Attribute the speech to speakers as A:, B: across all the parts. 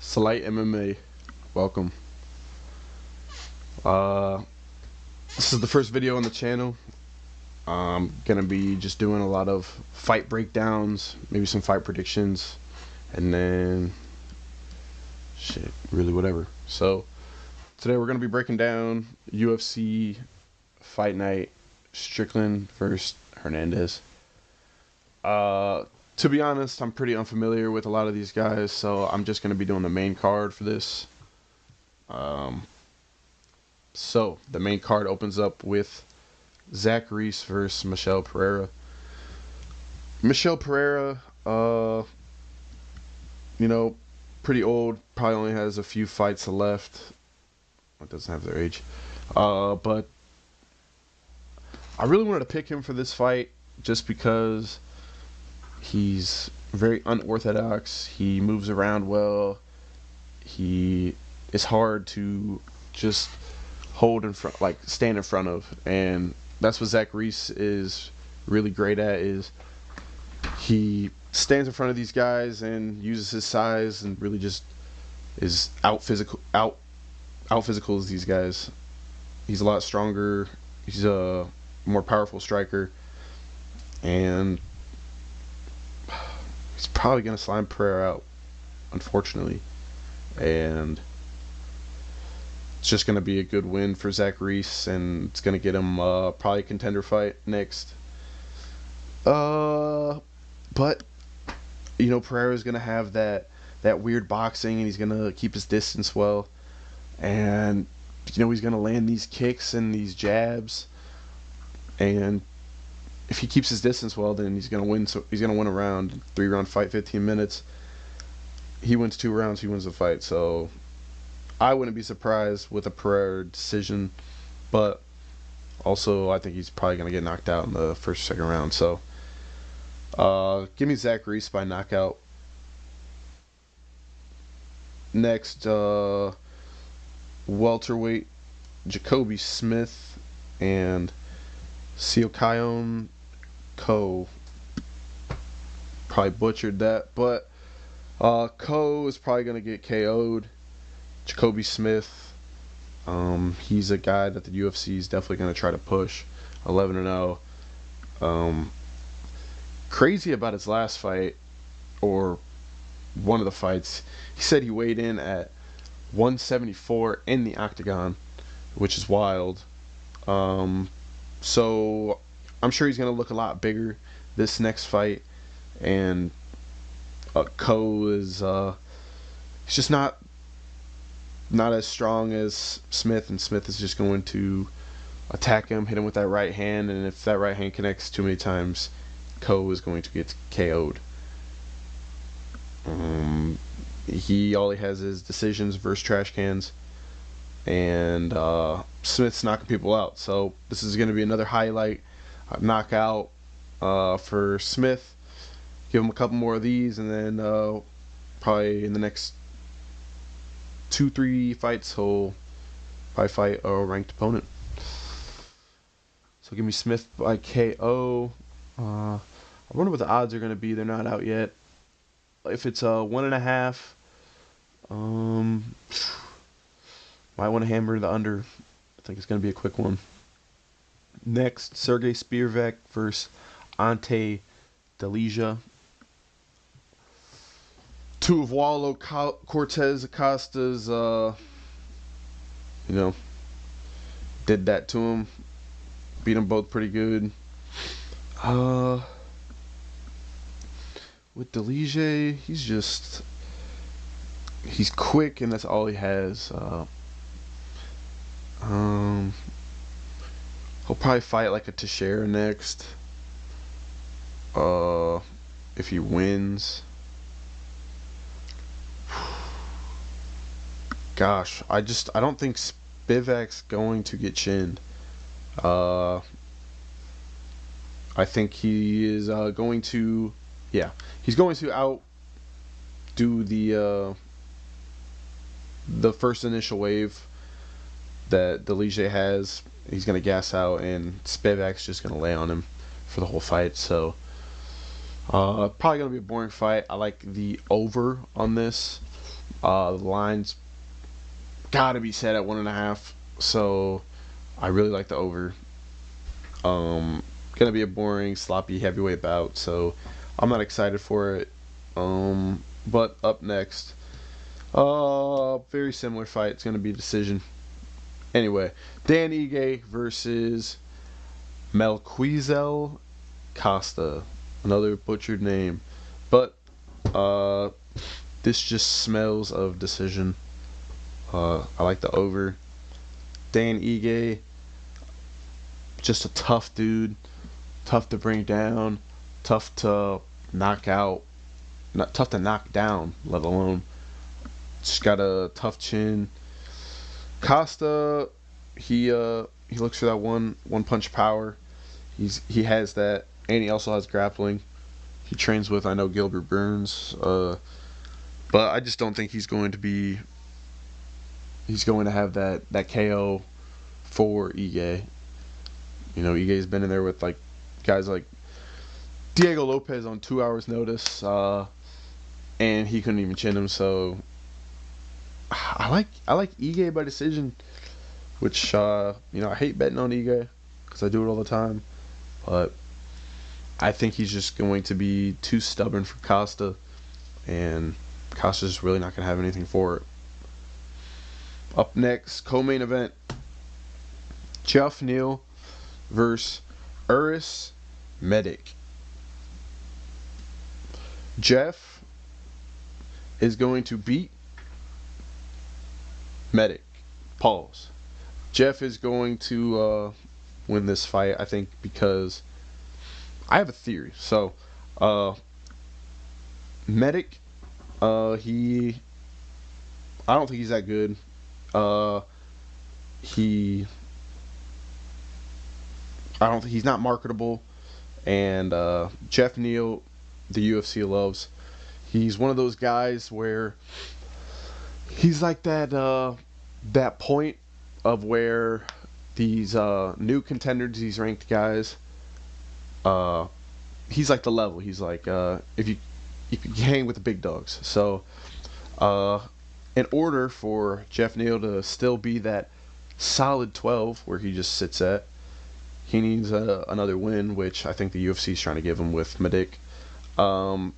A: Slight MMA, welcome. Uh, this is the first video on the channel. I'm gonna be just doing a lot of fight breakdowns, maybe some fight predictions, and then shit, really whatever. So today we're gonna be breaking down UFC Fight Night, Strickland versus Hernandez. To be honest, I'm pretty unfamiliar with a lot of these guys, so I'm just going to be doing the main card for this. So the main card opens up with Zach Reese versus Michel Pereira. Michel Pereira, pretty old, probably only has a few fights left. It doesn't have their age. But I really wanted to pick him for this fight just because he's very unorthodox. He moves around well. He is hard to just hold in front, like stand in front of, and that's what Zach Reese is really great at. Is he stands in front of these guys and uses his size and really just is out physical as these guys. He's a lot stronger. He's a more powerful striker, and he's probably going to slime Pereira out, unfortunately. And it's just going to be a good win for Zach Reese, and it's going to get him probably a contender fight next. But, Pereira's going to have that weird boxing, and he's going to keep his distance well. And, he's going to land these kicks and these jabs. And if he keeps his distance well, then he's gonna win. So he's gonna win a round, 3-round fight, 15 minutes. He wins 2 rounds, he wins the fight. So I wouldn't be surprised with a Pereira decision, but also I think he's probably gonna get knocked out in the first or second round. So give me Zach Reese by knockout. Next, welterweight Jacoby Smith and Siokyon Ko. Probably butchered that, but Ko is probably going to get KO'd. Jacoby Smith, he's a guy that the UFC is definitely going to try to push. 11-0. Crazy about his last fight, or one of the fights, he said he weighed in at 174 in the octagon, which is wild. So I'm sure he's going to look a lot bigger this next fight. And Ko is he's just not as strong as Smith, and Smith is just going to attack him, hit him with that right hand, and if that right hand connects too many times, Ko is going to get KO'd. All he has is decisions versus trash cans, and Smith's knocking people out. So this is going to be another highlight knockout for Smith. Give him a couple more of these, and then probably in the next 2-3 fights he'll probably fight a ranked opponent. So give me Smith by KO. I wonder what the odds are going to be. They're not out yet. If it's 1.5, might want to hammer the under. I think it's going to be a quick one. Next, Sergey Spivak versus Ante Delija. Tuivasa Cortez Acosta's, did that to him. Beat them both pretty good. With Delija, he's quick, and that's all he has. He'll probably fight like a Teixeira next. If he wins. Gosh, I don't think Spivak's going to get chinned. I think he is going to, he's going to outdo the first initial wave that Delija has. He's going to gas out, and Spivak's just going to lay on him for the whole fight. So probably going to be a boring fight. I like the over on this. The line's got to be set at 1.5. So I really like the over. Gonna be a boring, sloppy heavyweight bout, so I'm not excited for it. But up next, very similar fight. It's gonna be a decision. Anyway, Dan Ige versus Melquizel Costa, another butchered name, but this just smells of decision. I like the over. Dan Ige, just a tough dude, tough to bring down, tough to knock out, not tough to knock down, let alone. Just got a tough chin. Costa, he looks for that one punch power. He has that, and he also has grappling. He trains with, I know, Gilbert Burns, but I just don't think he's going to have that KO for Ige. You know, Ige's been in there with like guys like Diego Lopez on 2 hours notice, and he couldn't even chin him. So I like Ige by decision, which I hate betting on Ige because I do it all the time, but I think he's just going to be too stubborn for Costa, and Costa's really not going to have anything for it. Up next, co-main event, Geoff Neal versus Uris Medic. Jeff is going to beat Medic. Pause. Jeff is going to win this fight, I think, because I have a theory. So, Medic, I don't think he's that good. He's not marketable, and Geoff Neal, the UFC loves. He's one of those guys where he's like that point of where these new contenders, these ranked guys, he's like the level. He's like if you hang with the big dogs. So in order for Geoff Neal to still be that solid 12 where he just sits at, he needs another win, which I think the UFC is trying to give him with Medic. I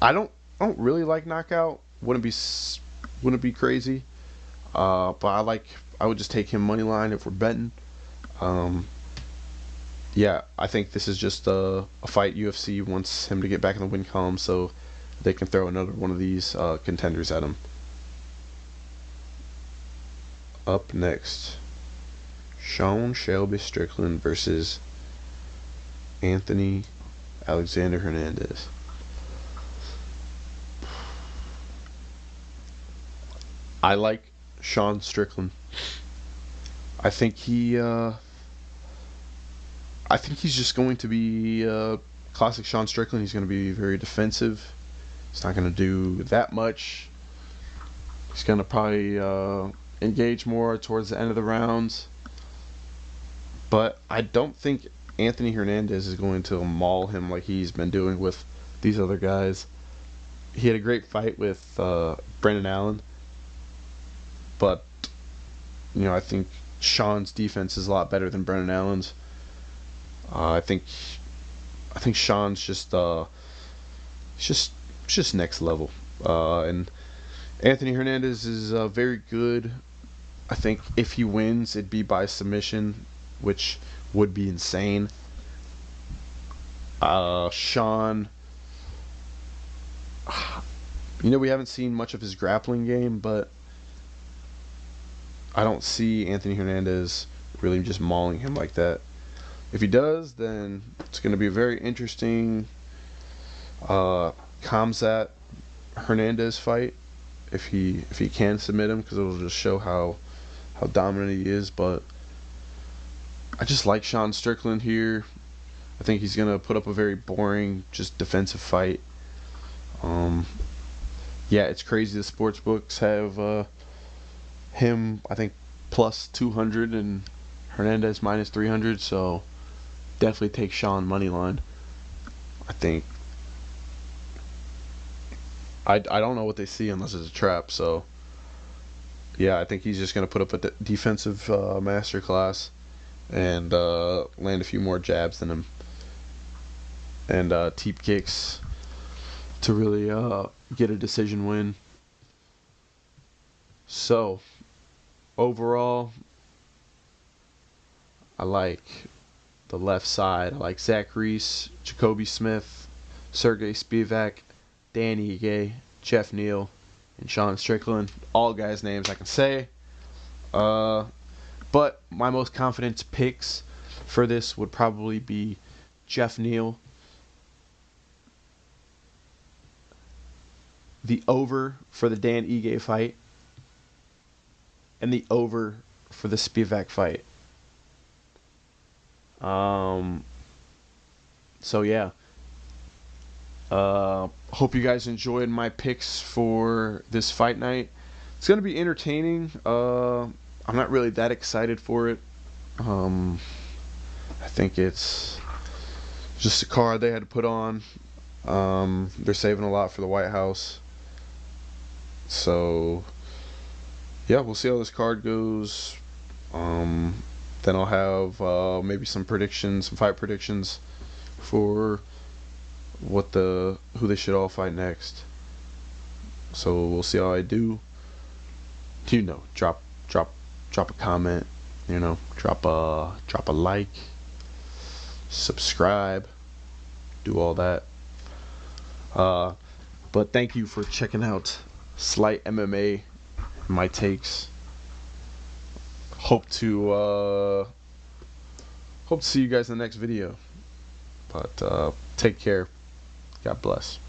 A: don't really like knockout. Wouldn't be crazy. But I would just take him money line if we're betting. Yeah, I think this is just a fight UFC wants him to get back in the win column so they can throw another one of these contenders at him. Up next, Sean Shelby Strickland versus Anthony Alexander Hernandez. I like Sean Strickland. I think he's just going to be classic Sean Strickland. He's going to be very defensive. He's not going to do that much. He's going to probably engage more towards the end of the rounds. But I don't think Anthony Hernandez is going to maul him like he's been doing with these other guys. He had a great fight with Brendan Allen. But, I think Sean's defense is a lot better than Brendan Allen's. I think Sean's just next level. And Anthony Hernandez is very good. I think if he wins, it'd be by submission, which would be insane. Sean, we haven't seen much of his grappling game, but I don't see Anthony Hernandez really just mauling him like that. If he does, then it's going to be a very interesting Khamzat Hernandez fight. If he can submit him, because it'll just show how dominant he is. But I just like Sean Strickland here. I think he's going to put up a very boring, just defensive fight. Yeah, it's crazy. The sports books have him, I think, plus 200 and Hernandez minus 300. So definitely take Sean money line. I think I don't know what they see unless it's a trap. So yeah, I think he's just gonna put up a defensive masterclass and land a few more jabs than him, and teep kicks to really get a decision win. So overall, I like the left side. I like Zach Reese, Jacoby Smith, Sergey Spivak, Dan Ige, Jeff Neal, and Sean Strickland. All guys' names I can say. But my most confident picks for this would probably be Jeff Neal, the over for the Dan Ige fight, and the over for the Spivak fight. So yeah. Hope you guys enjoyed my picks for this fight night. It's gonna be entertaining. I'm not really that excited for it. I think it's just a card they had to put on. They're saving a lot for the White House. So yeah, we'll see how this card goes. Then I'll have maybe some predictions, some fight predictions for who they should all fight next. So we'll see how I do. Drop a comment. Drop a like, subscribe, do all that. But thank you for checking out Slight MMA, my takes. Hope to see you guys in the next video. But take care. God bless.